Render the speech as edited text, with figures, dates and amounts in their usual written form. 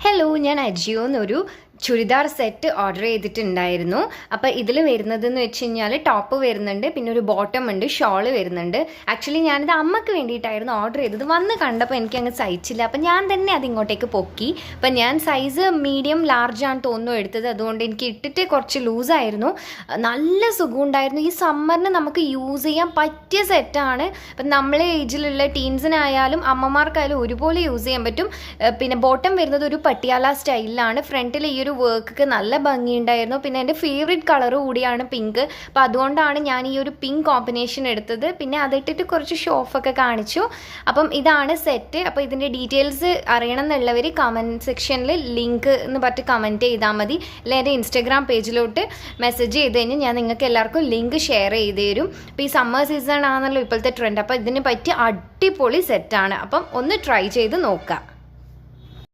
Hello, ഞാൻ അജിയോ എന്നൊരു churidar set order ചെയ്തിട്ടുണ്ടായിരുന്നു. അപ്പോൾ ഇതിൽ വരുന്നതെന്ന് വെച്ച് കഴിഞ്ഞാൽ ടോപ്പ് വരുന്നുണ്ട്, പിന്നെ ഒരു ബോട്ടം ഉണ്ട്, ഷോള് വരുന്നുണ്ട്. ആക്ച്വലി ഞാനിത് അമ്മക്ക് വേണ്ടിയിട്ടായിരുന്നു ഓർഡർ ചെയ്തത്. വന്ന് കണ്ടപ്പോൾ എനിക്ക് അങ്ങ് സഹിച്ചില്ല, അപ്പം ഞാൻ തന്നെ അത് ഇങ്ങോട്ടേക്ക് പൊക്കി. അപ്പം ഞാൻ സൈസ് മീഡിയം ലാർജ് ആണ് തോന്നുന്നു എടുത്തത്, അതുകൊണ്ട് എനിക്ക് ഇട്ടിട്ട് കുറച്ച് ലൂസായിരുന്നു. നല്ല സുഖമുണ്ടായിരുന്നു. ഈ സമ്മറിന് നമുക്ക് യൂസ് ചെയ്യാൻ പറ്റിയ സെറ്റാണ്. അപ്പം നമ്മളെ ഏജിലുള്ള ടീൻസിനായാലും അമ്മമാർക്കായാലും ഒരുപോലെ യൂസ് ചെയ്യാൻ പറ്റും. പിന്നെ ബോട്ടം വരുന്നത് ഒരു പട്ടിയാല സ്റ്റൈലിലാണ്. ഫ്രണ്ടിൽ ഈ ഒരു വർക്കൊക്കെ നല്ല ഭംഗിയുണ്ടായിരുന്നു. പിന്നെ എൻ്റെ ഫേവറേറ്റ് കളർ കൂടിയാണ് പിങ്ക്. അപ്പോൾ അതുകൊണ്ടാണ് ഞാൻ ഈ ഒരു പിങ്ക് കോമ്പിനേഷൻ എടുത്തത്. പിന്നെ അതിട്ടിട്ട് കുറച്ച് ഷോഫൊക്കെ കാണിച്ചു. അപ്പം ഇതാണ് സെറ്റ്. അപ്പോൾ ഇതിൻ്റെ ഡീറ്റെയിൽസ് അറിയണം എന്നുള്ളവർ കമൻറ്റ് സെക്ഷനിൽ ലിങ്ക് എന്ന് പറഞ്ഞിട്ട് കമൻറ്റ് ചെയ്താൽ മതി. അല്ലെങ്കിൽ എൻ്റെ ഇൻസ്റ്റാഗ്രാം പേജിലോട്ട് മെസ്സേജ് ചെയ്ത് കഴിഞ്ഞാൽ ഞാൻ നിങ്ങൾക്ക് എല്ലാവർക്കും ലിങ്ക് ഷെയർ ചെയ്ത് തരും. അപ്പോൾ ഈ സമ്മർ സീസൺ ആണല്ലോ ഇപ്പോഴത്തെ ട്രെൻഡ്. അപ്പോൾ ഇതിന് പറ്റിയ അടിപൊളി സെറ്റാണ്. അപ്പം ഒന്ന് ട്രൈ ചെയ്ത് നോക്കാം.